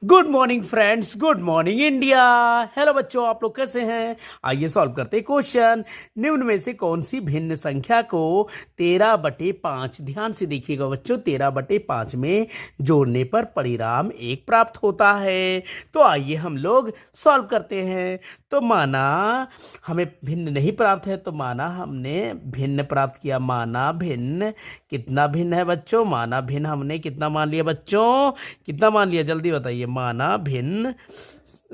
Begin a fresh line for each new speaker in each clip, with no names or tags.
Good morning friends, good morning India. Hello बच्चों, आप लोग कैसे हैं? आइए सॉल्व करते हैं क्वेश्चन। निम्न में से कौन सी भिन्न संख्या को 13/5, ध्यान से देखिएगा बच्चों, 13/5 में जोड़ने पर परिणाम 1 प्राप्त होता है। तो आइए हम लोग सॉल्व करते हैं। तो माना हमें भिन्न नहीं प्राप्त है, तो माना हमने भिन्न प्राप्त किया। माना भिन्न, कितना भिन्न है बच्चों? माना भिन्न हमने कितना मान लिया बच्चों? कितना मान लिया, जल्दी बताइए। माना भिन्न,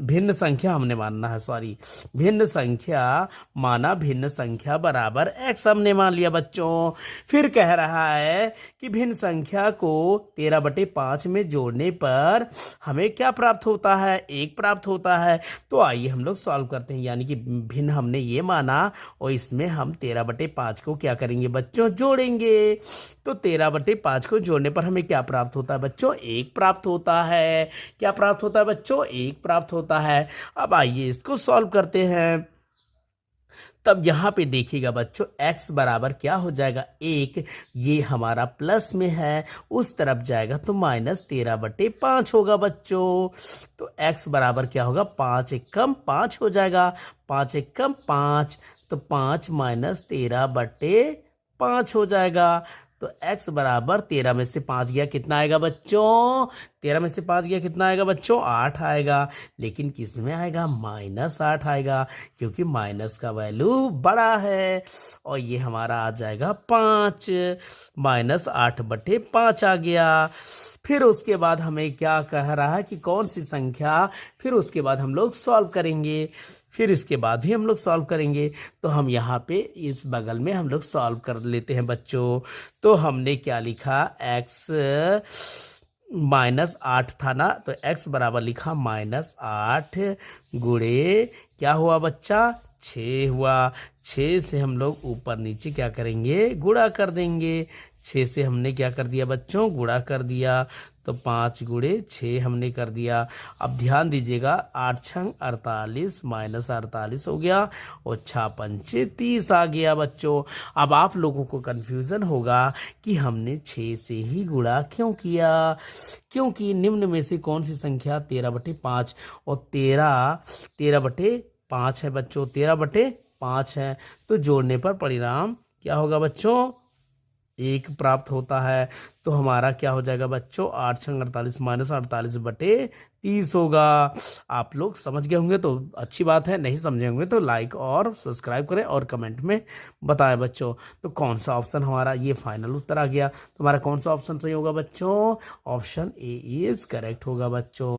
भिन्न संख्या हमने मानना है, सॉरी, भिन्न संख्या, माना भिन्न संख्या बराबर x हमने मान लिया बच्चों। फिर कह रहा है कि भिन्न संख्या को 13/5 में जोड़ने पर हमें क्या प्राप्त होता है? 1 प्राप्त होता है। तो आइए हम लोग सॉल्व करते हैं। यानी कि भिन्न हमने ये माना और इसमें हम 13/5 को क्या करेंगे बच्चों? जोड़ेंगे। तो 13/5 को जोड़ने पर हमें क्या प्राप्त होता है बच्चों? 1 प्राप्त होता है। क्या प्राप्त होता है बच्चों? 1 प्राप्त होता है। अब आइए इसको सॉल्व करते हैं। तब यहाँ पे देखिएगा बच्चों, x बराबर क्या हो जाएगा? 1। ये हमारा प्लस में है, उस तरफ जाएगा तो -13/5 होगा बच्चों। तो x बराबर क्या होगा? 5 एकम 5 हो जाएगा। 5 एकम 5, तो 5 - 13/5 हो जाएगा। तो x बराबर 13 में से 5 गया, कितना आएगा बच्चों? 13 में से 5 गया, कितना आएगा बच्चों? 8 आएगा। लेकिन किस में आएगा? -8 आएगा, क्योंकि माइनस का वैल्यू बड़ा है। और ये हमारा आ जाएगा 5, -8/5 आ गया। फिर उसके बाद हमें क्या कह रहा है कि कौन सी संख्या, फिर उसके बाद हम लोग सॉल्व करेंगे। फिर इसके बाद भी हम लोग सॉल्व करेंगे। तो हम यहाँ पे इस बगल में हम लोग सॉल्व कर लेते हैं बच्चों। तो हमने क्या लिखा? x -8 था ना, तो x बराबर लिखा -8 गुणे क्या हुआ बच्चा? 6 हुआ। 6 से हम लोग ऊपर नीचे क्या करेंगे? गुणा कर देंगे। 6 से हमने क्या कर दिया बच्चों? गुणा कर दिया। तो 5 गुणे 6 हमने कर दिया। अब ध्यान दीजिएगा, 8 छंग 48 -48 हो गया और 6 पंचे 30 आ गया बच्चों। अब आप लोगों को कंफ्यूजन होगा कि हमने 6 से ही गुणा क्यों किया? क्योंकि निम्न में से कौन सी संख्या 13/5 और 13/5 है बच्चों, 13/5 है। तो जोड़ने पर परिणाम क्या होगा बच्चों? 1 प्राप्त होता है। तो हमारा क्या हो जाएगा बच्चों? 8 छंग 48 -48/30 होगा। आप लोग समझ गए होंगे तो अच्छी बात है, नहीं समझे होंगे तो लाइक और सब्सक्राइब करें और कमेंट में बताएं बच्चों। तो कौन सा ऑप्शन हमारा ये फाइनल उत्तर आ गया? तो हमारा कौन सा ऑप्शन सही होगा बच्चों? ऑप्शन ए इज करेक्ट होगा बच्चों।